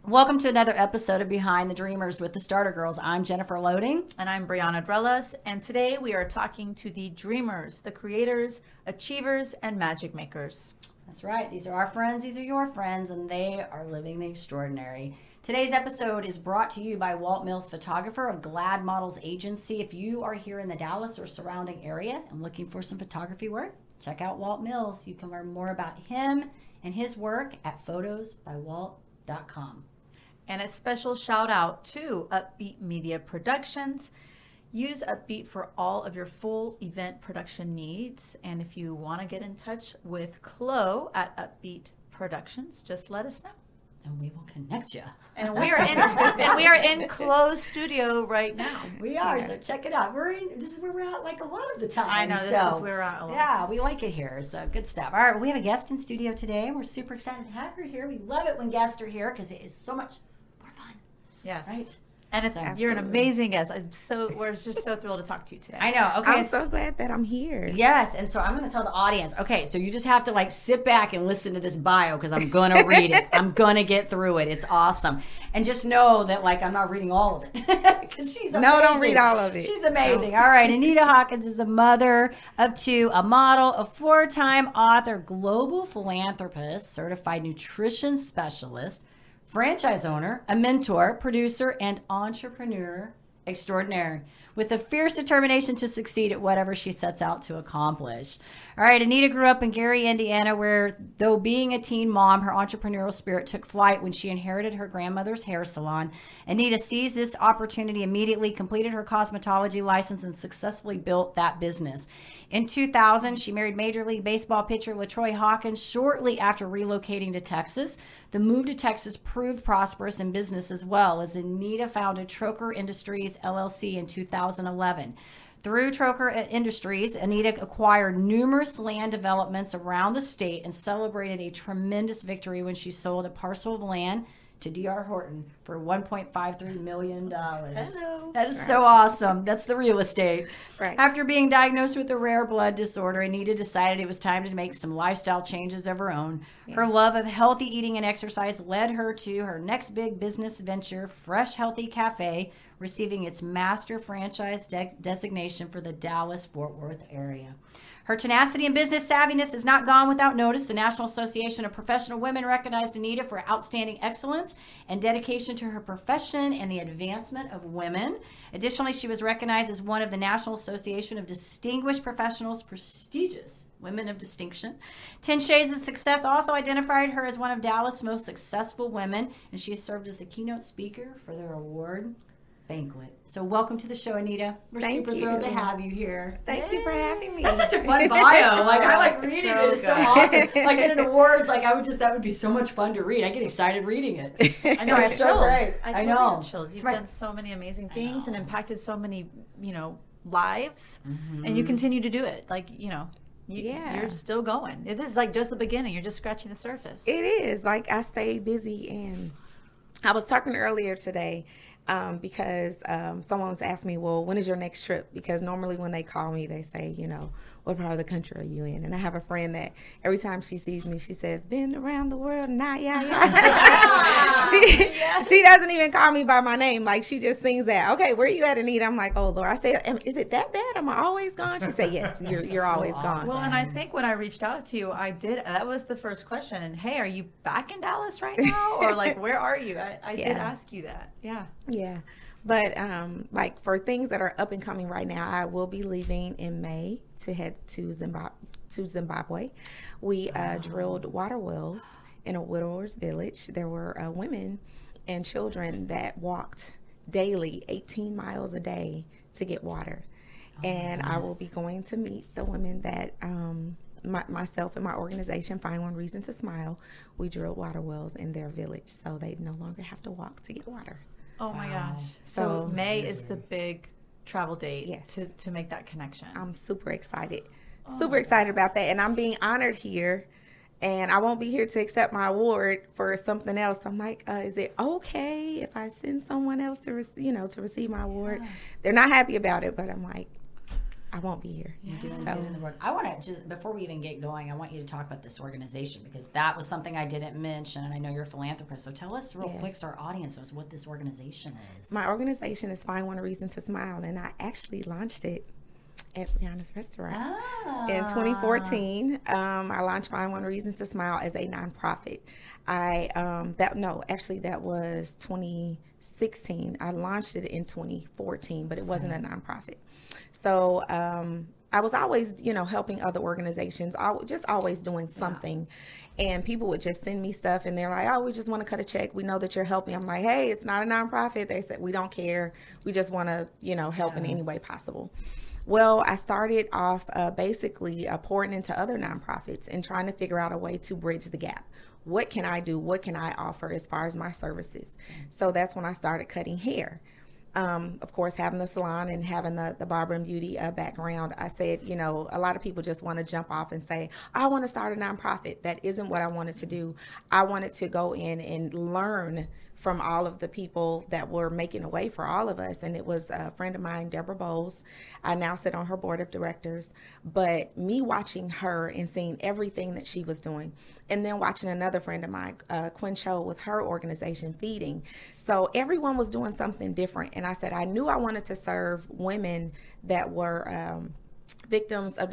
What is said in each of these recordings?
Welcome to another episode of Behind the Dreamers with the Starter Girls. I'm Jennifer Loading. And I'm Brianna Drelas. And today we are talking to the dreamers, the creators, achievers, and magic makers. That's right. These are our friends. These are your friends, and they are living the extraordinary. Today's episode is brought to you by Walt Mills Photographer of Glad Models Agency. If you are here in the Dallas or surrounding area and looking for some photography work, check out Walt Mills. You can learn more about him and his work at photosbywalt.com. And a special shout out to Upbeat Media Productions. Use Upbeat for all of your full event production needs. And if you want to get in touch with Chloe at Upbeat Productions, just let us know. And we will connect you. And we are in Chloe's studio right now. We are, so check it out. This is where we're at like a lot of the time. I know, this is where we're at a lot. Yeah, we like it here, so good stuff. All right, we have a guest in studio today. We're super excited to have her here. We love it when guests are here because it is so much more fun. Yes. Right? And you're an amazing guest. We're just so thrilled to talk to you today. I know. Okay. I'm so glad that I'm here. Yes. And so I'm going to tell the audience, okay, so you just have to like sit back and listen to this bio because I'm going to read it. I'm going to get through it. It's awesome. And just know that like I'm not reading all of it because she's amazing. No, don't read all of it. She's amazing. All right. Anita Hawkins is a mother of two, a model, a 4-time author, global philanthropist, certified nutrition specialist, franchise owner, a mentor, producer, and entrepreneur extraordinaire with a fierce determination to succeed at whatever she sets out to accomplish. All right, Anita grew up in Gary, Indiana, where though being a teen mom, her entrepreneurial spirit took flight when she inherited her grandmother's hair salon. Anita seized this opportunity immediately, completed her cosmetology license, and successfully built that business. In 2000, she married Major League Baseball pitcher LaTroy Hawkins shortly after relocating to Texas. The move to Texas proved prosperous in business as well, as Anita founded Troker Industries, LLC in 2011. Through Troker Industries, Anita acquired numerous land developments around the state and celebrated a tremendous victory when she sold a parcel of land to D.R. Horton for $1.53 million. Hello. That is so awesome. That's the real estate. Right. After being diagnosed with a rare blood disorder, Anita decided it was time to make some lifestyle changes of her own. Yeah. Her love of healthy eating and exercise led her to her next big business venture, Fresh Healthy Cafe, receiving its master franchise designation for the Dallas-Fort Worth area. Her tenacity and business savviness is not gone without notice. The National Association of Professional Women recognized Anita for outstanding excellence and dedication to her profession and the advancement of women. Additionally, she was recognized as one of the National Association of Distinguished Professionals' prestigious Women of Distinction. 10 Shades of Success also identified her as one of Dallas' most successful women, and she has served as the keynote speaker for their award banquet. So welcome to the show, Anita. We're super thrilled to have you here. Thank you for having me. That's such a fun bio. Like I like reading it. It's so awesome. Like getting awards, like that would be so much fun to read. I get excited reading it. I know, it's so great. I know. Chills. You've done so many amazing things and impacted so many, lives, and you continue to do it. Like, you're still going. This is like just the beginning. You're just scratching the surface. It is. Like I stay busy, and I was talking earlier today because someone was asking me, well, when is your next trip? Because normally when they call me, they say, what part of the country are you in? And I have a friend that every time she sees me, she says, been around the world, She doesn't even call me by my name. Like she just sings that. Okay, where are you at, Anita? I'm like, oh, Lord. I said, is it that bad? Am I always gone? She said, yes, you're always gone. Well, and I think when I reached out to you, that was the first question. Hey, are you back in Dallas right now? Or like, where are you? I did ask you that. Yeah. Yeah. But like for things that are up and coming right now, I will be leaving in May to head to Zimbabwe. We drilled water wells in a widower's village. There were women and children that walked daily 18 miles a day to get water. And I will be going to meet the women that myself and my organization, Find One Reason to Smile, we drilled water wells in their village so they no longer have to walk to get water. Oh my gosh. So May is the big travel date to make that connection. I'm super excited. Super excited about that. And I'm being honored here. And I won't be here to accept my award for something else. I'm like, is it okay if I send someone else to receive my award? Yeah. They're not happy about it, but I'm like, I won't be here. You're doing So- good in the world. I want to just, before we even get going, I want you to talk about this organization because that was something I didn't mention, and I know you're a philanthropist. So tell us real quick, so our audience knows what this organization is. My organization is Find One Reason to Smile, and I actually launched it at Brianna's restaurant. In 2014, I launched Find One Reasons to Smile as a nonprofit. That was 2016. I launched it in 2014, but it wasn't a nonprofit. So I was always, helping other organizations, just always doing something. And people would just send me stuff and they're like, oh, we just want to cut a check. We know that you're helping. I'm like, hey, it's not a nonprofit. They said, we don't care. We just want to, help in any way possible. Well, I started off basically pouring into other nonprofits and trying to figure out a way to bridge the gap. What can I do? What can I offer as far as my services? So that's when I started cutting hair. Of course, having the salon and having the barber and beauty background, I said, a lot of people just want to jump off and say, I want to start a nonprofit. That isn't what I wanted to do. I wanted to go in and learn from all of the people that were making a way for all of us. And it was a friend of mine, Deborah Bowles. I now sit on her board of directors. But me watching her and seeing everything that she was doing, and then watching another friend of mine, Quinn Cho, with her organization, Feeding. So everyone was doing something different. And I said, I knew I wanted to serve women that were victims of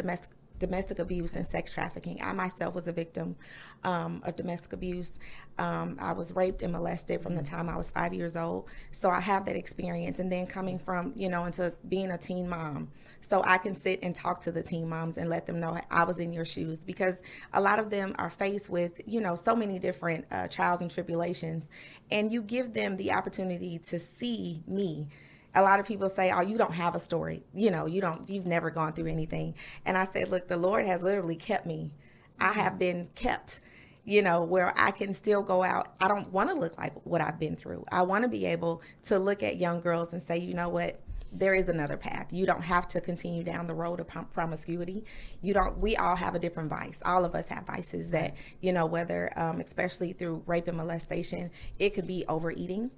domestic abuse and sex trafficking. I myself was a victim of domestic abuse. I was raped and molested from the time I was 5 years old. So I have that experience. And then coming from, into being a teen mom. So I can sit and talk to the teen moms and let them know I was in your shoes, because a lot of them are faced with, so many different trials and tribulations. And you give them the opportunity to see me. A lot of people say, oh, you don't have a story. You've never gone through anything. And I said, look, the Lord has literally kept me. I have been kept, where I can still go out. I don't want to look like what I've been through. I want to be able to look at young girls and say, you know what? There is another path. You don't have to continue down the road of promiscuity. We all have a different vice. All of us have vices that, whether, especially through rape and molestation, it could be overeating.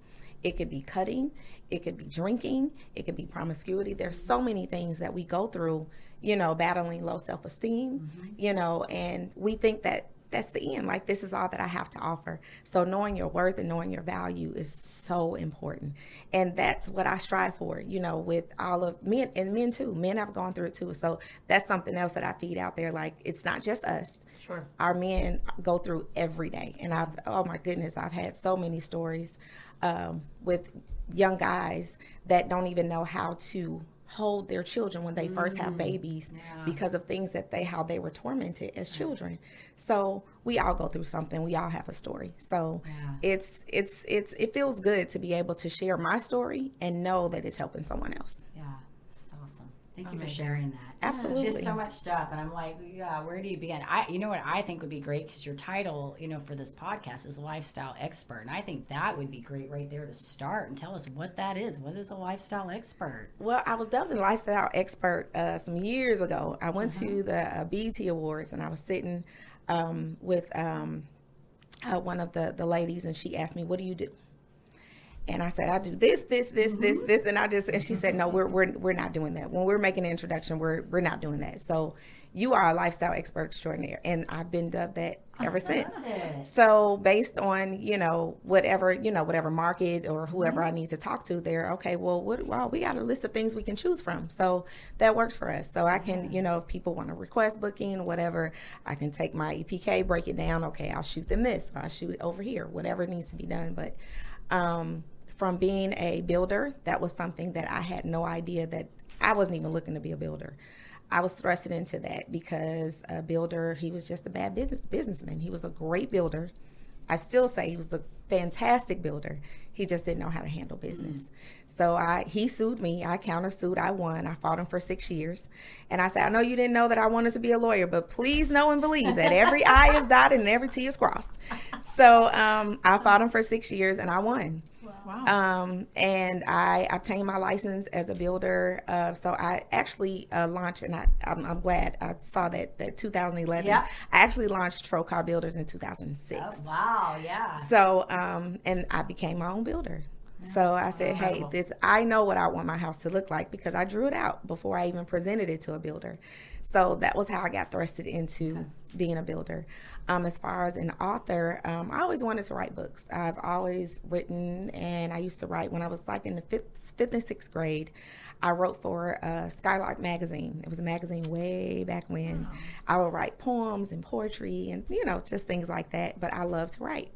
It could be cutting, it could be drinking, it could be promiscuity. There's so many things that we go through, battling low self-esteem, and we think that that's the end. Like, this is all that I have to offer. So knowing your worth and knowing your value is so important. And that's what I strive for, with all of men, and men too. Men have gone through it too. So that's something else that I feed out there. Like, it's not just us. Sure. Our men go through every day. And oh my goodness, I've had so many stories with young guys that don't even know how to hold their children when they first have babies because of things that how they were tormented as children. So we all go through something. We all have a story. So it feels good to be able to share my story and know that it's helping someone else. Yeah, this is awesome. Thank you for sharing that. Absolutely. Just so much stuff. And I'm like, where do you begin? You know what I think would be great, because your title, for this podcast is lifestyle expert. And I think that would be great right there to start, and tell us what that is. What is a lifestyle expert? Well, I was dubbed a lifestyle expert some years ago. I went to the BET Awards, and I was sitting with one of the ladies, and she asked me, what do you do? And I said, I do this, and she said, no, we're not doing that. When we're making an introduction, we're not doing that. So you are a lifestyle expert extraordinaire. And I've been dubbed that ever since. So based on, whatever market or whoever I need to talk to there, okay, well, we got a list of things we can choose from. So that works for us. So I can, if people want to request booking, whatever, I can take my EPK, break it down. Okay, I'll shoot them this, or I'll shoot it over here, whatever needs to be done. But, from being a builder, that was something that I had no idea that I wasn't even looking to be a builder. I was thrusted into that because a builder, he was just a bad businessman. He was a great builder. I still say he was a fantastic builder. He just didn't know how to handle business. So he sued me. I countersued. I won. I fought him for 6 years. And I said, I know you didn't know that I wanted to be a lawyer, but please know and believe that every I is dotted and every T is crossed. So I fought him for 6 years and I won. Wow. And I obtained my license as a builder. So I actually launched, and I'm glad I saw that 2011. Yeah. I actually launched Trocar Builders in 2006. Oh, wow, yeah. So, and I became my own builder. So I said, hey, Incredible. I know what I want my house to look like because I drew it out before I even presented it to a builder. So that was how I got thrusted into being a builder. As far as an author, I always wanted to write books. I've always written, and I used to write when I was like in the fifth and sixth grade. I wrote for Skylark magazine. It was a magazine way back when. Wow. I would write poems and poetry and, just things like that. But I love to write.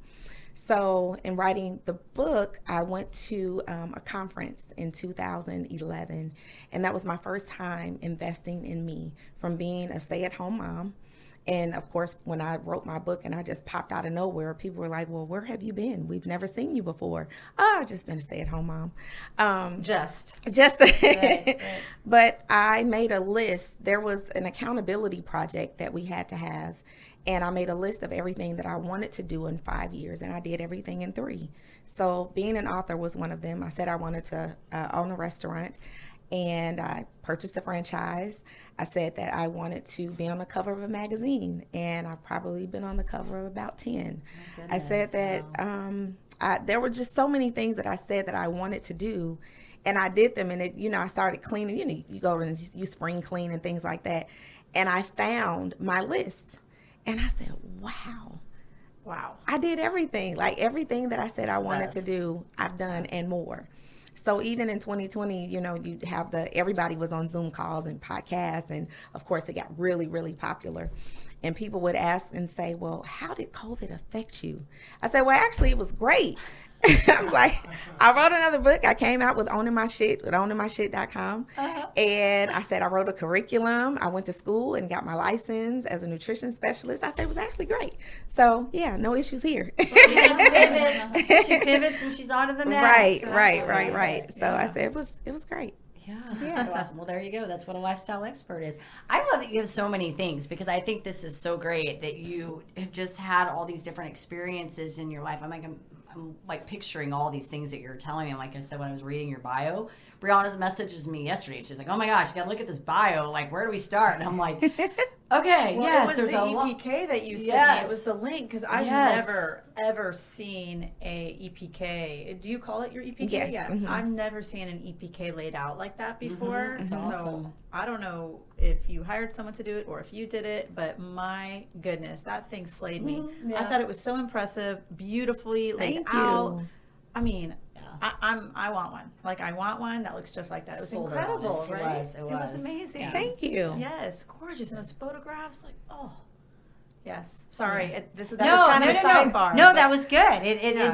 So in writing the book, I went to a conference in 2011. And that was my first time investing in me, from being a stay-at-home mom. And of course, when I wrote my book and I just popped out of nowhere, people were like, well, where have you been? We've never seen you before. Oh, I've just been a stay-at-home mom. Just. Right. But I made a list. There was an accountability project that we had to have. And I made a list of everything that I wanted to do in 5 years. And I did everything in 3. So being an author was one of them. I said I wanted to own a restaurant. And I purchased a franchise. I said that I wanted to be on the cover of a magazine, and I've probably been on the cover of about 10. I said that there were just so many things that I said that I wanted to do, and I did them. And I started cleaning. You go and you spring clean and things like that, and I found my list, and I said, wow, I did everything. Like everything that I said I wanted to do, I've done and more. So even in 2020, you have everybody was on Zoom calls and podcasts. And of course, it got really, really popular. And people would ask and say, well, how did COVID affect you? I said, well, actually, it was great. I was like, I wrote another book. I came out with Owning My Shit with owningmyshit.com. And I said, I wrote a curriculum. I went to school and got my license as a nutrition specialist. I said, it was actually great. So, yeah, no issues here. She pivots and she's on to the next. Right. So I said, it was great. Yeah, that's so awesome. Well, there you go. That's what a lifestyle expert is. I love that you have so many things, because I think this is so great that you have just had all these different experiences in your life. I'm like picturing all these things that you're telling me. And like I said, when I was reading your bio, Brianna messages me yesterday. She's like, oh my gosh, you got to look at this bio. Like, where do we start? And I'm like, okay, well, yes. It was there's the EPK that you sent me. It was the link, because I've never, ever seen a EPK. Do you call it your EPK? Yes. Yeah. Mm-hmm. I've never seen an EPK laid out like that before. Mm-hmm. That's awesome. I don't know if you hired someone to do it or if you did it, but my goodness, that thing slayed me. Mm-hmm. Yeah. I thought it was so impressive, beautifully laid out. I mean, I want one. Like, I want one that looks just like that. It was incredible, right? It was amazing. Yeah. Thank you. Yes, gorgeous. And those photographs, like, oh. Yes. Sorry. Yeah. That was kind of a sidebar. No, that was good.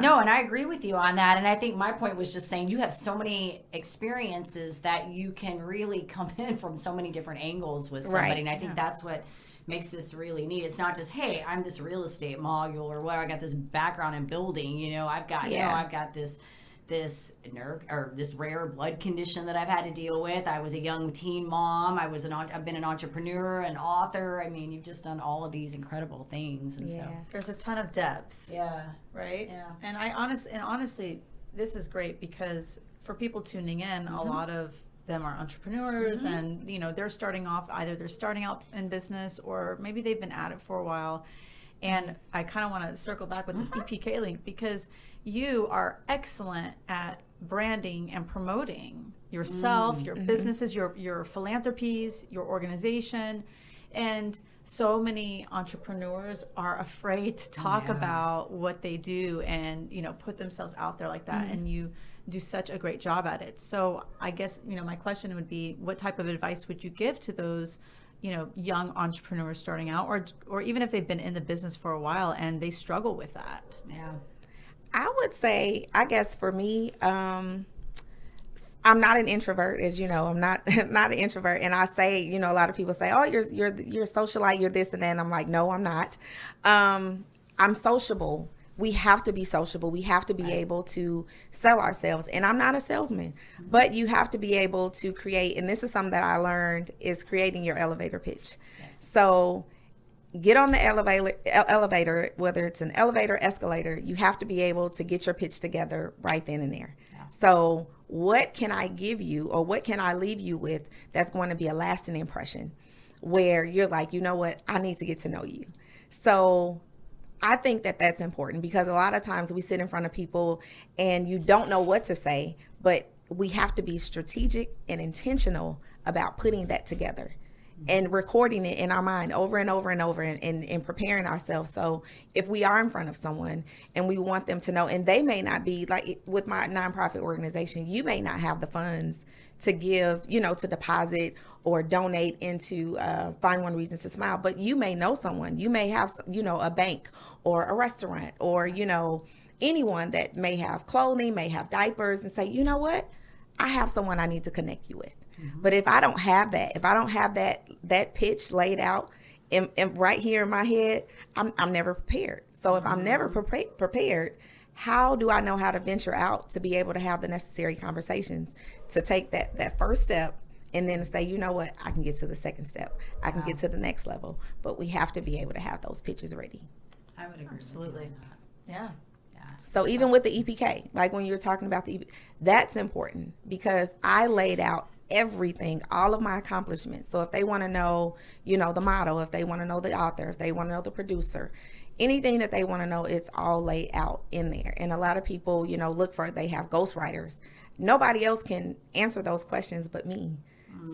No, and I agree with you on that. And I think my point was just saying you have so many experiences that you can really come in from so many different angles with somebody. Right. And I think that's what makes this really neat. It's not just, hey, I'm this real estate mogul or whatever. I got this background in building. I've got this rare blood condition that I've had to deal with. I was a young teen mom. I've been an entrepreneur, an author. I mean, you've just done all of these incredible things, and so there's a ton of depth. Yeah. Right. Yeah. And honestly, this is great, because for people tuning in, a lot of them are entrepreneurs, and they're starting out in business, or maybe they've been at it for a while. And I kind of want to circle back with this EPK link, because you are excellent at branding and promoting yourself, your businesses, your philanthropies, your organization. And so many entrepreneurs are afraid to talk about what they do and, put themselves out there like that. And you do such a great job at it. So I guess, my question would be, what type of advice would you give to those young entrepreneurs starting out, or even if they've been in the business for a while and they struggle with that? Yeah. I would say, I guess for me, I'm not an introvert, as you know. I'm not an introvert, and I say, a lot of people say, "Oh, you're a socialite, you're this and that." And I'm like, no, I'm not. I'm sociable. We have to be sociable. We have to be able to sell ourselves. And I'm not a salesman, but you have to be able to create, and this is something that I learned, is creating your elevator pitch. Yes. So get on the elevator, whether it's an elevator, escalator, you have to be able to get your pitch together right then and there. Yeah. So what can I give you, or what can I leave you with that's going to be a lasting impression, where you're like, you know what, I need to get to know you. So I think that that's important because a lot of times we sit in front of people and you don't know what to say, but we have to be strategic and intentional about putting that together and recording it in our mind over and over and over and preparing ourselves. So if we are in front of someone and we want them to know, and they may not be like with my nonprofit organization, you may not have the funds to give, you know, to deposit or donate into Find One Reason to Smile, but you may know someone, you may have, you know, a bank or a restaurant or, you know, anyone that may have clothing, may have diapers, and say, you know what, I have someone I need to connect you with. But if I don't have that, if I don't have that pitch laid out in right here in my head, I'm never prepared. So if I'm never prepared, how do I know how to venture out to be able to have the necessary conversations to take that first step and then say, you know what, I can get to the second step. I can get to the next level. But we have to be able to have those pitches ready. I would agree. Absolutely. With you on that. Yeah. So even with the EPK, like when you were talking about the that's important because I laid out everything, all of my accomplishments. So if they want to know, you know, the model, if they want to know the author, if they want to know the producer, anything that they want to know, it's all laid out in there. And a lot of people, you know, look for, they have ghostwriters. Nobody else can answer those questions but me.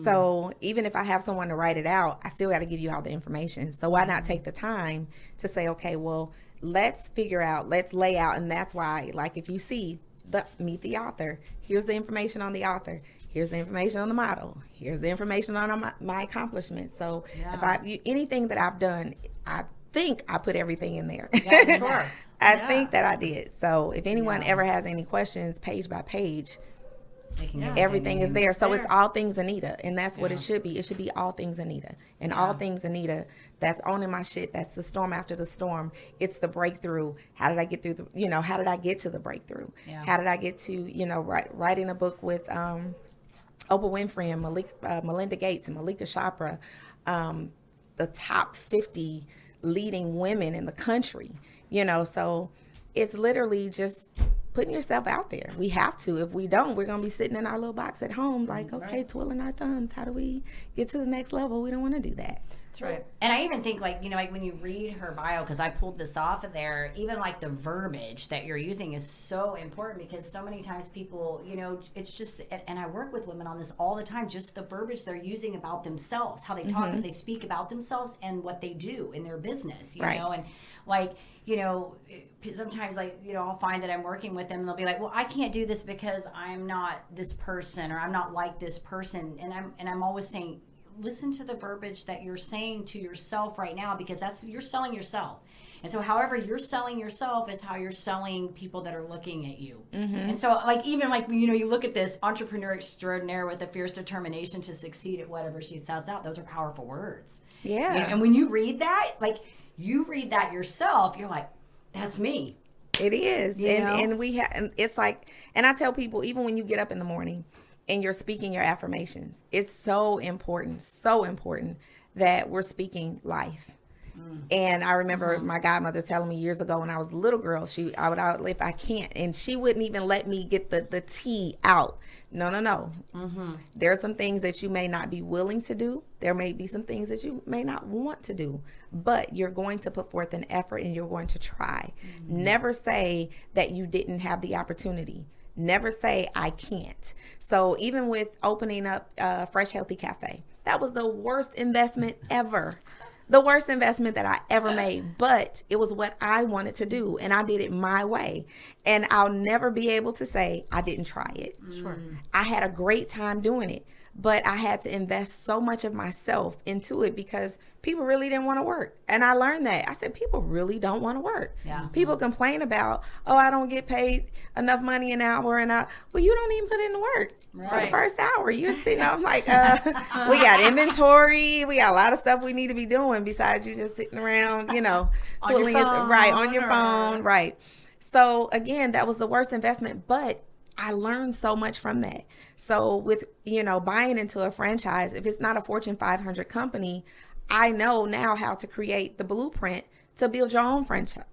So even if I have someone to write it out, I still got to give you all the information. So why not take the time to say, okay, well, let's figure out, let's lay out. And that's why, like, if you see meet the author, here's the information on the author. Here's the information on the model. Here's the information on my accomplishments. So if anything that I've done, I think I put everything in there. Yeah, sure. I think that I did. So if anyone ever has any questions, page by page, everything is there. So it's all things Anita, and that's what it should be. It should be all things Anita, and all things Anita. That's owning my shit. That's the storm after the storm. It's the breakthrough. How did I get through how did I get to the breakthrough? How did I get to, writing a book with Oprah Winfrey and Melinda Gates and Malika Chopra, the top 50 leading women in the country, so it's literally just putting yourself out there. We have to. If we don't, we're going to be sitting in our little box at home like, okay, twiddling our thumbs. How do we get to the next level? We don't want to do that. That's right. And I even think, like when you read her bio, because I pulled this off of there, even like the verbiage that you're using is so important, because so many times people, it's just, and I work with women on this all the time, just the verbiage they're using about themselves, how they talk, they speak about themselves and what they do in their business, you know, and like, sometimes I'll find that I'm working with them and they'll be like, well, I can't do this because I'm not this person, or I'm not like this person. And I'm always saying, listen to the verbiage that you're saying to yourself right now, because you're selling yourself. And so however you're selling yourself is how you're selling people that are looking at you. And so you look at this entrepreneur extraordinaire with a fierce determination to succeed at whatever she sets out. Those are powerful words. Yeah. And when you read that, you read that yourself, you're like, that's me. It is. And we have, and it's like, and I tell people, even when you get up in the morning and you're speaking your affirmations, it's so important that we're speaking life. And I remember my godmother telling me years ago when I was a little girl, I would if I can't, and she wouldn't even let me get the tea out. No. There are some things that you may not be willing to do. There may be some things that you may not want to do, but you're going to put forth an effort and you're going to try. Never say that you didn't have the opportunity. Never say I can't. So even with opening up Fresh Healthy Cafe, that was the worst investment ever. The worst investment that I ever made, but it was what I wanted to do, and I did it my way. And I'll never be able to say I didn't try it. Sure. I had a great time doing it, but I had to invest so much of myself into it because people really didn't want to work. And I learned that. I said, people really don't want to work. Yeah. People complain about, I don't get paid enough money an hour. Well, you don't even put in the work for the first hour. You're sitting up like, we got inventory. We got a lot of stuff we need to be doing besides you just sitting around, twiddling on your phone. Right. So again, that was the worst investment, but I learned so much from that. So with, buying into a franchise, if it's not a Fortune 500 company, I know now how to create the blueprint to build your own franchise.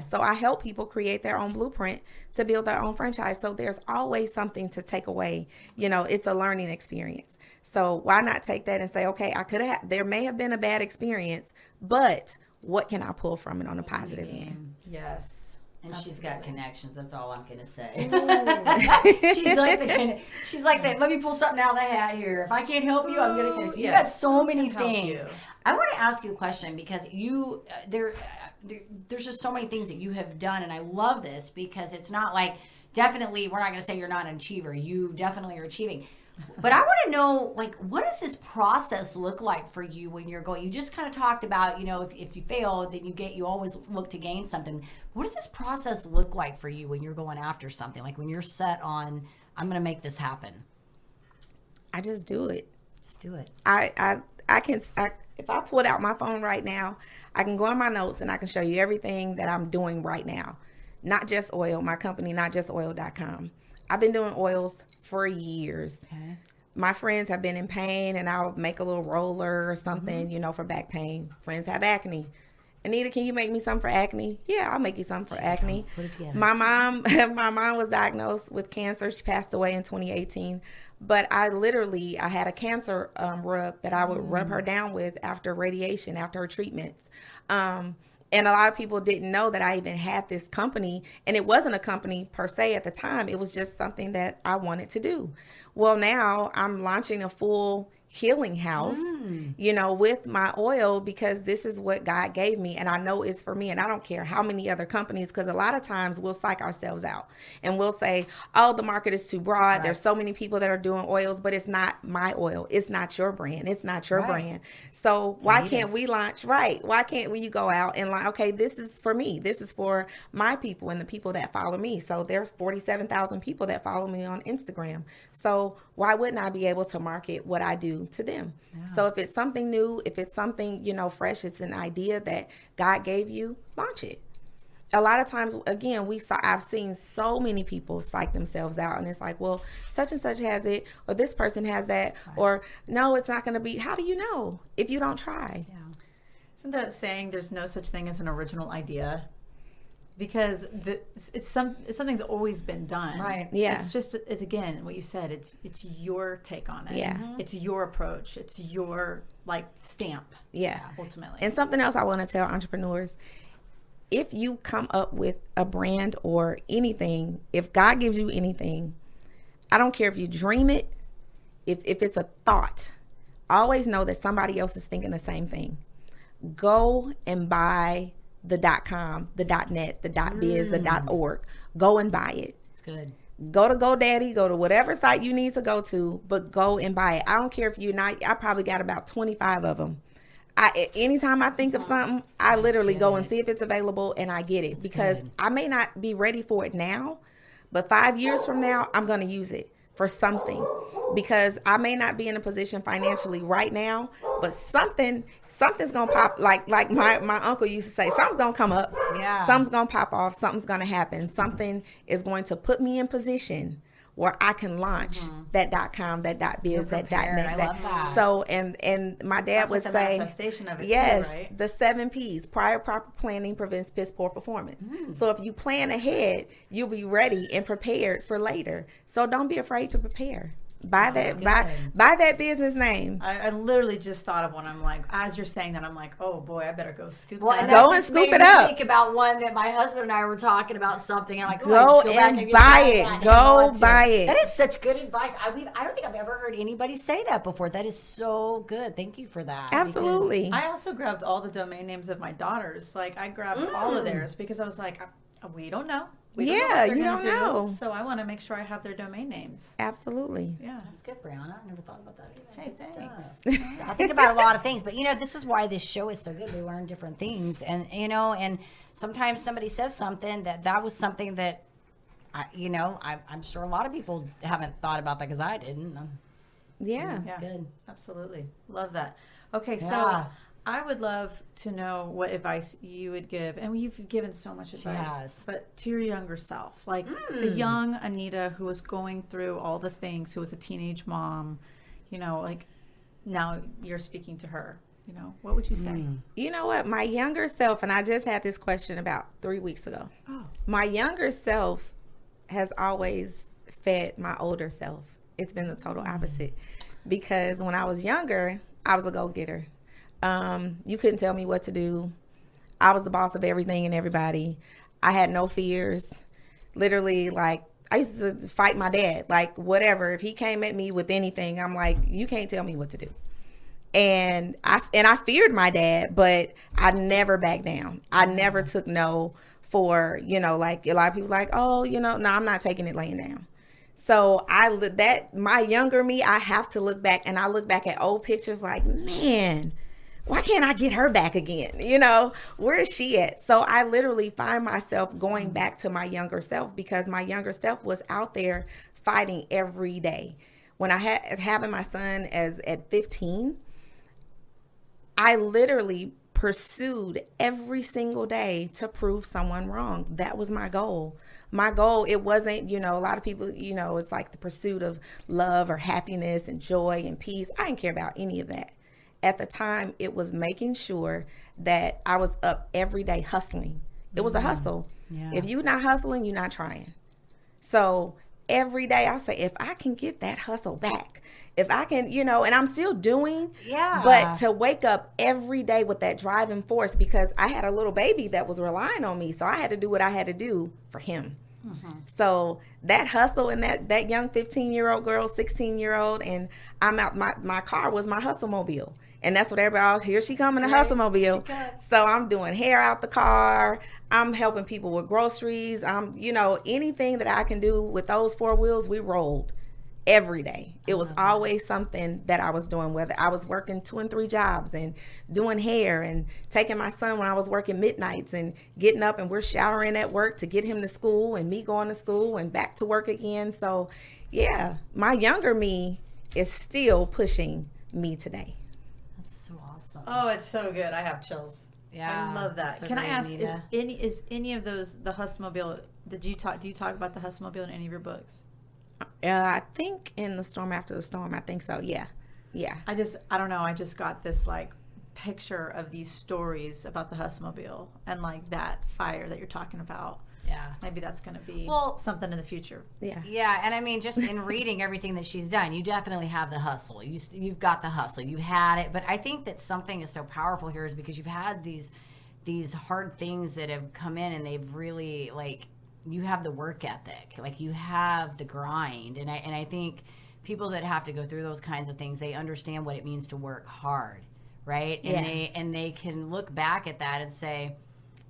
So I help people create their own blueprint to build their own franchise. So there's always something to take away. It's a learning experience. So why not take that and say, okay, there may have been a bad experience, but what can I pull from it on a positive end? Yes. And she's Absolutely. got connections. That's all I'm gonna say. she's like that. Let me pull something out of the hat here. If I can't help you, I'm gonna connect you. You got Yes. so many Can help things. you. I want to ask you a question because you there's just so many things that you have done, and I love this because it's not like definitely we're not gonna say you're not an achiever. You definitely are achieving. But I want to know, like, what does this process look like for you when you're going? You just kind of talked about, you know, if you fail, then you always look to gain something. What does this process look like for you when you're going after something? Like when you're set on, I'm going to make this happen. I just do it. Just do it. If I pulled out my phone right now, I can go in my notes and I can show you everything that I'm doing right now. Not just oil, my company, notjustoil.com. I've been doing oils for years. Okay. My friends have been in pain and I'll make a little roller or something, you know, for back pain. Friends have acne. Anita, can you make me some for acne? Yeah, I'll make you some for acne. Put it together. My mom was diagnosed with cancer. She passed away in 2018. But I had a cancer rub that I would rub her down with after radiation, after her treatments. And a lot of people didn't know that I even had this company. And it wasn't a company per se at the time. It was just something that I wanted to do. Well, now I'm launching a full healing house, you know, with my oil because this is what God gave me. And I know it's for me. And I don't care how many other companies, because a lot of times we'll psych ourselves out and we'll say, oh, the market is too broad. Right. There's so many people that are doing oils, but it's not my oil. It's not your brand. It's not your brand. So why can't we launch? Right. Why can't we go out and like, okay, this is for me. This is for my people and the people that follow me. So there's 47,000 people that follow me on Instagram. So why wouldn't I be able to market what I do to them? Yeah. So if it's something new, if it's something, you know, fresh, it's an idea that God gave you, launch it. A lot of times, again, I've seen so many people psych themselves out and it's like, well, such and such has it, or this person has that, or no, it's not going to be. How do you know if you don't try? Yeah. Isn't that saying there's no such thing as an original idea? Because it's something's always been done. Right. Yeah. It's again what you said. It's your take on it. Yeah. It's your approach. It's your like stamp. Yeah. Ultimately. And something else I want to tell entrepreneurs: if you come up with a brand or anything, if God gives you anything, I don't care if you dream it, if it's a thought, always know that somebody else is thinking the same thing. Go and buy the .com, the .net, the .biz, the .org. Go and buy it. It's good. Go to GoDaddy, go to whatever site you need to go to, but go and buy it. I don't care if you're not, I probably got about 25 of them. Anytime I think of something, I literally go and see if it's available and I get it. Because I may not be ready for it now, but 5 years from now, I'm going to use it for something. Because I may not be in a position financially right now, but something's gonna pop. Like my uncle used to say, something's gonna come up. Yeah. Something's gonna pop off. Something's gonna happen. Something is going to put me in position where I can launch that .com, that .biz, that .net. I love that. So and my dad would like say, the manifestation of it yes, too, right? the 7 P's. Prior proper planning prevents piss poor performance. So if you plan ahead, you'll be ready and prepared for later. So don't be afraid to prepare. Buy that business name. I literally just thought of one. I'm like, as you're saying that, I'm like, oh boy, I better go scoop Well, that and up. Go that and just scoop made it me up. Think about one that my husband and I were talking about something. And I'm like, Go I just and get buy that. it. And Go want to. buy it. That is such good advice. I don't think I've ever heard anybody say that before. That is so good. Thank you for that. Absolutely. I also grabbed all the domain names of my daughters. Like I grabbed all of theirs because I was like, we don't know. We don't know what they're you gonna don't know. So I want to make sure I have their domain names. Absolutely. Yeah. That's good, Brianna. I never thought about that either. Hey, Good thanks. stuff. I think about a lot of things, but this is why this show is so good. We learn different things, and and sometimes somebody says something that was something that, I'm sure a lot of people haven't thought about that because I didn't. Yeah. That's good. Absolutely. Love that. Okay, Yeah. so I would love to know what advice you would give. And you've given so much advice. has. But to your younger self, like the young Anita who was going through all the things, who was a teenage mom, like now you're speaking to her, what would you say? You know what? My younger self, and I just had this question about 3 weeks ago. Oh. My younger self has always fed my older self. It's been the total opposite. Because when I was younger, I was a go-getter. You couldn't tell me what to do. I was the boss of everything and everybody. I had no fears. Literally, like, I used to fight my dad. Like, whatever. If he came at me with anything, I'm like, you can't tell me what to do. And I feared my dad, but I never backed down. I never took no for, like a lot of people like, oh, no, I'm not taking it laying down. So my younger me, I have to look back, and I look back at old pictures like, man, why can't I get her back again? Where is she at? So I literally find myself going back to my younger self, because my younger self was out there fighting every day. When I having my son at 15, I literally pursued every single day to prove someone wrong. That was my goal. My goal, it wasn't, a lot of people, it's like the pursuit of love or happiness and joy and peace. I didn't care about any of that. At the time, it was making sure that I was up every day hustling. It was a hustle. Yeah. If you're not hustling, you're not trying. So every day I say, if I can get that hustle back, if I can, and I'm still doing, but to wake up every day with that driving force, because I had a little baby that was relying on me. So I had to do what I had to do for him. Mm-hmm. So that hustle, and that young 15-year-old girl, 16-year-old, and I'm out, my car was my hustle mobile. And that's what everybody, here she come in a hustle mobile. So I'm doing hair out the car. I'm helping people with groceries. I'm, anything that I can do with those four wheels, we rolled every day. It was always something that I was doing, whether I was working 2 and 3 jobs and doing hair and taking my son when I was working midnights and getting up, and we're showering at work to get him to school, and me going to school and back to work again. So yeah, my younger me is still pushing me today. That's so awesome. Oh, it's so good. I have chills. Yeah, I love that. so Can I great, ask, Anita. is any of those the Hustmobile? Do you talk about the Hustmobile in any of your books? I think in The Storm After the Storm, I think so. Yeah. I don't know. I just got this like picture of these stories about the Hustmobile and like that fire that you're talking about. Yeah. Maybe that's going to be something in the future. Yeah. Yeah, and I mean, just in reading everything that she's done, you definitely have the hustle. You've got the hustle. You had it. But I think that something is so powerful here is because you've had these hard things that have come in, and they've really, like, you have the work ethic. Like, you have the grind. And I think people that have to go through those kinds of things, they understand what it means to work hard, right? And they can look back at that and say,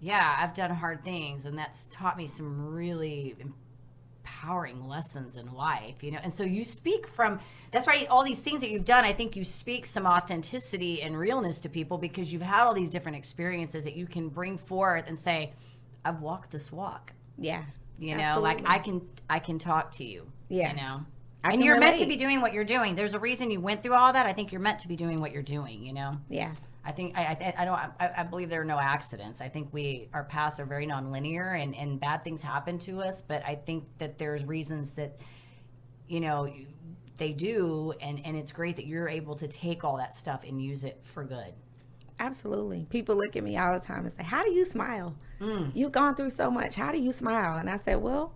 yeah, I've done hard things, and that's taught me some really empowering lessons in life, And so you speak from, that's why all these things that you've done, I think you speak some authenticity and realness to people, because you've had all these different experiences that you can bring forth and say, I've walked this walk. Yeah. Absolutely. Like I can talk to you. Yeah. And you're meant to be doing what you're doing. There's a reason you went through all that. I think you're meant to be doing what you're doing, Yeah. I think I believe there are no accidents. I think our paths are very nonlinear, and bad things happen to us. But I think that there's reasons that, they do, and it's great that you're able to take all that stuff and use it for good. Absolutely. People look at me all the time and say, how do you smile? You've gone through so much. How do you smile? And I said, well,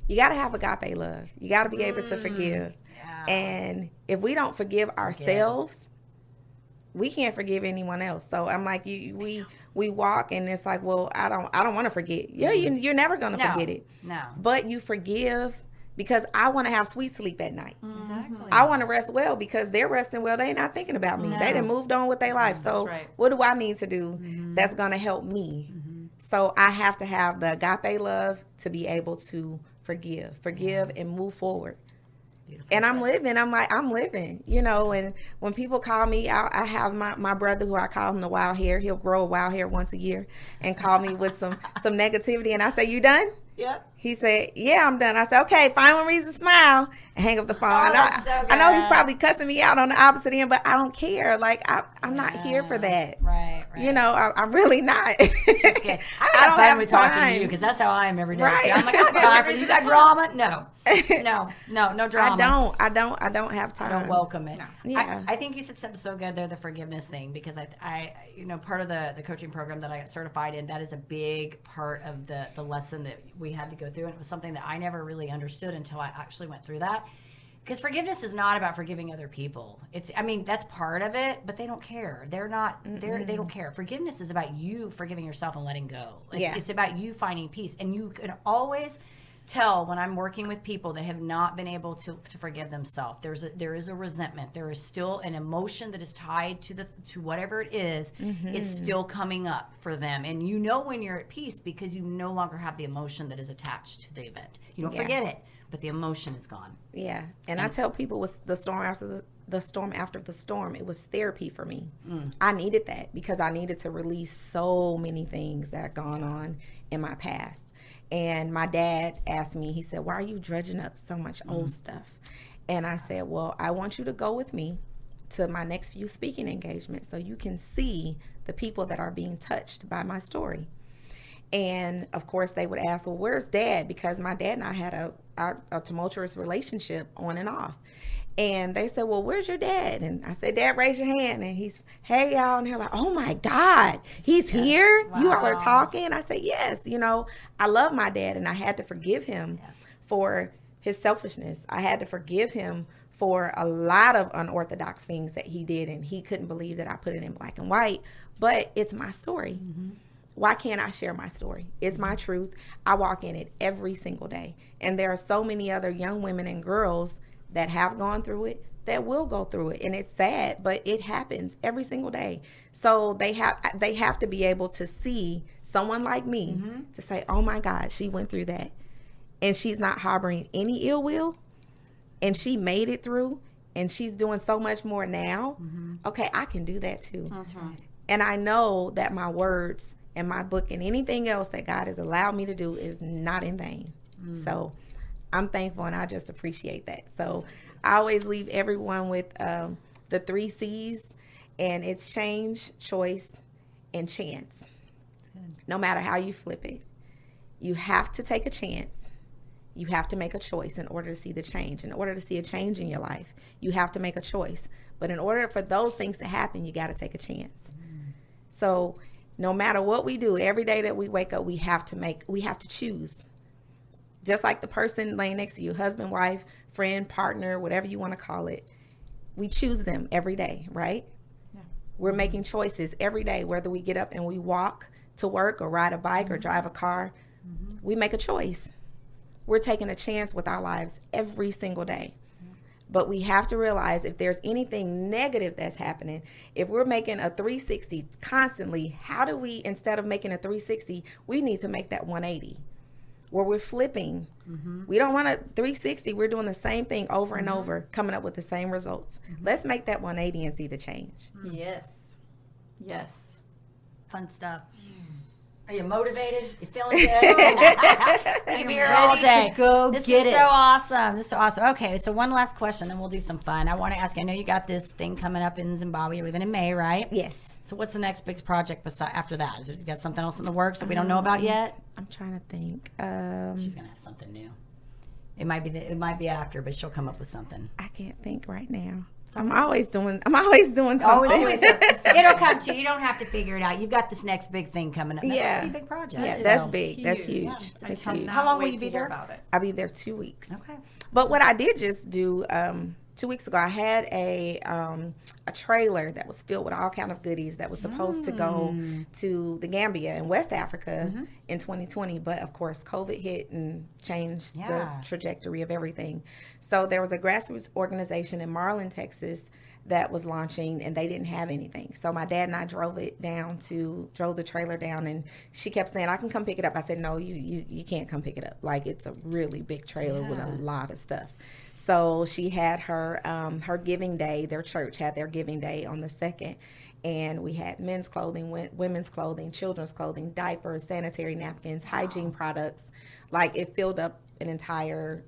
you got to have agape love. You got to be able to forgive. Yeah. And if we don't forgive ourselves, we can't forgive anyone else. So I'm like, we walk, and it's like, well, I don't want to forget. Yeah, you're never going to forget it. No. But you forgive, because I want to have sweet sleep at night. Exactly. I want to rest well, because they're resting well. They're not thinking about me. No. They done moved on with their life. So right. what do I need to do that's going to help me? So I have to have the agape love to be able to forgive and move forward. Beautiful. And I'm living. I'm living, and when people call me, I have my brother, who I call him the wild hair. He'll grow a wild hair once a year and call me with some negativity. And I say, you done? Yeah. He said, yeah, I'm done. I said, okay, find one reason to smile, and hang up the phone. And I know he's probably cussing me out on the opposite end, but I don't care. Like, I'm not here for that. Right. I'm really not. I have fun with talking to you, because that's how I am every day. Right. Too. I'm like, I don't have time for you. You got drama? No drama. I don't have time. I don't welcome it. No. Yeah. I think you said something so good there, the forgiveness thing, because I part of the coaching program that I got certified in, that is a big part of the lesson that we had to go through. And it was something that I never really understood until I actually went through that. Because forgiveness is not about forgiving other people. I mean, that's part of it, but they don't care. They don't care. Forgiveness is about you forgiving yourself and letting go. It's about you finding peace. And you can always tell when I'm working with people that have not been able to forgive themselves. There is a resentment. There is still an emotion that is tied to whatever it is. It's still coming up for them. And you know when you're at peace because you no longer have the emotion that is attached to the event. You don't forget it, but the emotion is gone. Yeah. And I tell people with the storm after the storm, it was therapy for me. I needed that because I needed to release so many things that had gone on in my past. And my dad asked me, he said, why are you dredging up so much old stuff? And I said, well, I want you to go with me to my next few speaking engagements so you can see the people that are being touched by my story. And of course they would ask, well, where's Dad? Because my dad and I had a tumultuous relationship on and off. And they said, well, where's your dad? And I said, Dad, raise your hand. And he's, hey, y'all. And they're like, oh, my God, he's here? Wow. You all are talking? I said, yes. You know, I love my dad, and I had to forgive him for his selfishness. I had to forgive him for a lot of unorthodox things that he did, and he couldn't believe that I put it in black and white. But it's my story. Why can't I share my story? It's my truth. I walk in it every single day. And there are so many other young women and girls that have gone through it, that will go through it. And it's sad, but it happens every single day. So they have to be able to see someone like me to say, oh my God, she went through that. And she's not harboring any ill will. And she made it through. And she's doing so much more now. Okay, I can do that too. And I know that my words and my book and anything else that God has allowed me to do is not in vain. So I'm thankful, and I just appreciate that. So I always leave everyone with the 3 C's, and it's change, choice, and chance. No matter how you flip it, you have to take a chance. You have to make a choice in order to see the change. In order to see a change in your life, you have to make a choice. But in order for those things to happen, you got to take a chance. So no matter what we do, every day that we wake up, we have to choose. Just like the person laying next to you, husband, wife, friend, partner, whatever you want to call it, we choose them every day, right? Yeah. We're making choices every day, whether we get up and we walk to work or ride a bike or drive a car. We make a choice. We're taking a chance with our lives every single day. But we have to realize if there's anything negative that's happening, if we're making a 360 constantly, how do we, instead of making a 360, we need to make that 180. Where we're flipping. We don't want a 360. We're doing the same thing over and over, coming up with the same results. Let's make that 180 and see the change. Yes. Fun stuff. Are you motivated? You feeling good? You'll be here all day. This is so awesome. Okay, so one last question, then we'll do some fun. I want to ask you, I know you got this thing coming up in Zimbabwe. You're leaving in May, right? Yes. So what's the next big project after that? Is it, you got something else in the works that we don't know about yet? I'm trying to think. She's gonna have something new. It might be after, but she'll come up with something. I can't think right now. I'm always doing something. It'll come to you. You don't have to figure it out. You've got this next big thing coming up. That's a pretty big project. Yeah, that's big. That's huge. That's huge. How long will you be there? I'll be there 2 weeks. Okay. But what I did just do 2 weeks ago, I had a trailer that was filled with all kind of goodies that was supposed to go to the Gambia in West Africa in 2020. But of course, COVID hit and changed the trajectory of everything. So there was a grassroots organization in Marlin, Texas that was launching, and they didn't have anything. So my dad and I drove the trailer down, and she kept saying, I can come pick it up. I said, no, you can't come pick it up. Like, it's a really big trailer with a lot of stuff. So she had her giving day. Their church had their giving day on the 2nd. And we had men's clothing, women's clothing, children's clothing, diapers, sanitary napkins, hygiene products. Like, it filled up an entire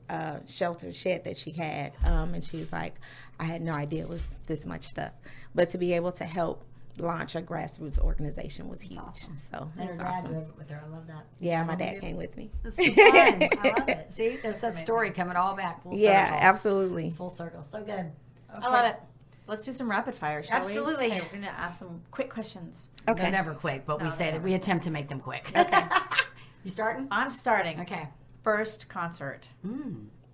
shelter shed that she had. And she's like, I had no idea it was this much stuff. But to be able to help launch a grassroots organization was huge. Awesome. So and her dad drove it with her. I love that. Yeah, my dad came with me. That's so fun. I love it. See, that's that story coming all back full circle. Yeah, absolutely. It's full circle. So good. Okay. I love it. Let's do some rapid fire, shall we? Absolutely. Okay, we're going to ask some quick questions. Okay. They're never quick, but we say that we attempt to make them quick. Okay. You starting? I'm starting. Okay. First concert.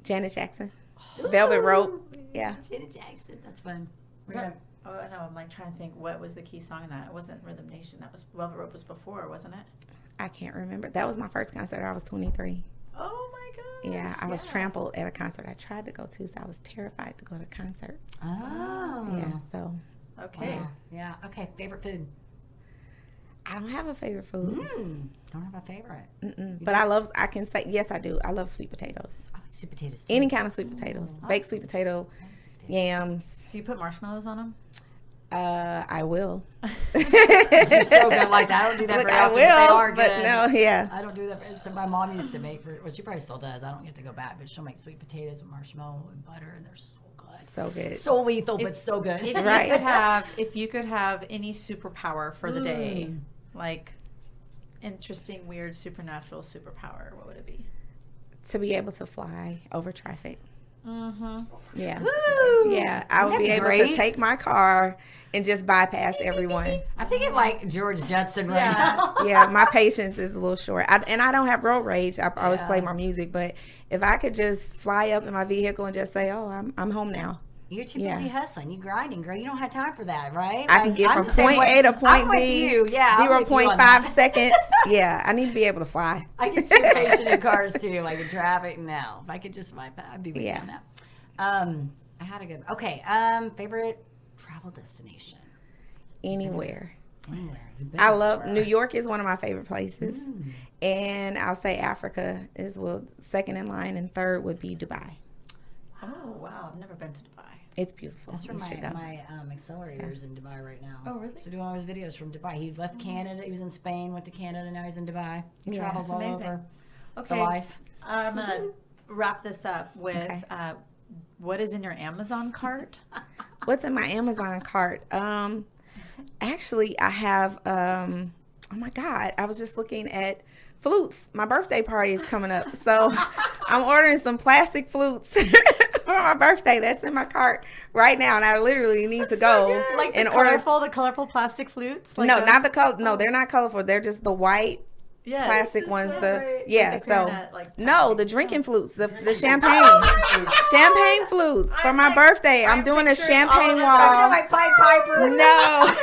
Janet Jackson. Oh, Velvet Rope. Yeah. Janet Jackson. That's fun. Oh, I know. I'm like trying to think what was the key song in that. It wasn't Rhythm Nation. That was Velvet Rope was before, wasn't it? I can't remember. That was my first concert. I was 23. Oh my gosh. Yeah, I was trampled at a concert I tried to go to, so I was terrified to go to a concert. Oh. Yeah, so Okay. Wow. Yeah. Okay. Favorite food? I don't have a favorite food. Don't have a favorite. But I can say, yes, I do. I love sweet potatoes. I like sweet potatoes too. Any kind of sweet potatoes. Baked sweet potato, yams. Do you put marshmallows on them? I will. You're so good like that. I don't do that Look, very I often, will, but they are good. but no, yeah. I don't do that. So my mom used to make, well, she probably still does. I don't get to go back, but she'll make sweet potatoes with marshmallow and butter, and they're so good. So good. So lethal, but so good. If you could have any superpower for the day, like interesting, weird, supernatural superpower, what would it be? To be able to fly over traffic. Mm-hmm. Yeah. Woo! Yeah. I would That'd be be able great. to take my car and just bypass everyone. I'm thinking like George Jetson right now. Yeah, my patience is a little short. And I don't have road rage. I always play my music. But if I could just fly up in my vehicle and just say, oh, I'm home now. You're too busy hustling. You grinding, girl. You don't have time for that, right? I can get I'm from the same point way. A to point I'm with B. you. Yeah, I'm with you on 0.5 that. seconds. Yeah, I need to be able to fly. I get too patient in cars too, like in traffic. No, if I could just I'd be with you on that. I had a good. Okay, favorite travel destination. Anywhere. Anywhere. You've been I love before. New York is one of my favorite places. And I'll say Africa is second in line, and third would be Dubai. Oh, wow. I've never been to Dubai. It's beautiful. That's where You should go. my accelerator's in Dubai right now. Oh, really? So doing all his videos from Dubai. He left Canada. He was in Spain, went to Canada. Now he's in Dubai. He Yeah, travels all amazing. over Okay. the life. I'm going to wrap this up with Okay. what is in your Amazon cart? What's in my Amazon cart? Actually, I have, oh my God, I was just looking at flutes. My birthday party is coming up. So I'm ordering some plastic flutes for my birthday. That's in my cart right now. And I literally need to go Like and the order. colorful plastic flutes? Like No, those? not the color. No, they're not colorful. They're just the white Yes. plastic ones. so The great. yeah. Like the So clarinet, like, no, the drinking flutes, the champagne flutes for my birthday. I'm doing a champagne wall. my Pied Piper. No,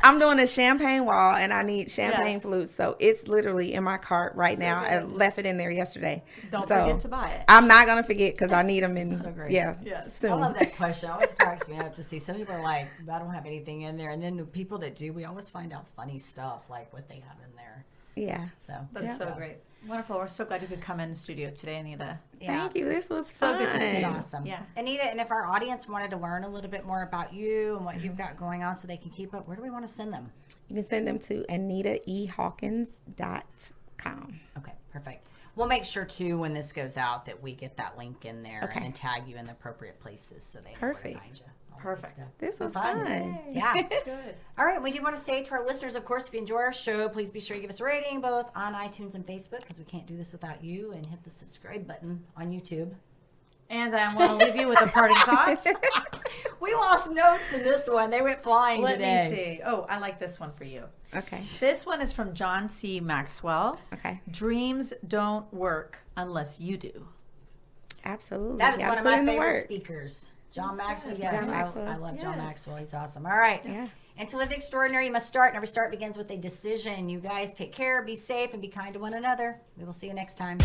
I'm doing a champagne wall, and I need champagne Yes. flutes. So it's literally in my cart right now. I left it in there yesterday. Don't So forget to buy it. I'm not gonna forget because I need them in. So great. Yes. I soon. love that question. It always cracks me up to see some people are like, I don't have anything in there. And then the people that do, we always find out funny stuff, like what they have in there. Yeah. So That's so great. Wonderful. We're so glad you could come in the studio today, Anita. Yeah. Thank you. This was So fun. good to see you. Awesome. Yeah. Anita, and if our audience wanted to learn a little bit more about you and what you've got going on so they can keep up, where do we want to send them? You can send them to AnitaEHawkins.com. Okay, perfect. We'll make sure too when this goes out that we get that link in there Okay. and then tag you in the appropriate places so they know where to Perfect. find you. All that Perfect. good stuff. This was Fun. fun. Yeah. Good. All right. We do want to say to our listeners, of course, if you enjoy our show, please be sure to give us a rating both on iTunes and Facebook because we can't do this without you, and hit the subscribe button on YouTube. And I want to leave you with a parting thought. We lost notes in this one. They went flying Let today. me see. Oh, I like this one for you. Okay. This one is from John C. Maxwell. Okay. Dreams don't work unless you do. Absolutely. That is Gotta one of put my in the favorite work. speakers. John Maxwell. good. Yes, John Maxwell. I love John Yes. Maxwell. He's awesome. All right. Yeah. And to live the extraordinary, you must start. And every start begins with a decision. You guys take care, be safe, and be kind to one another. We will see you next time.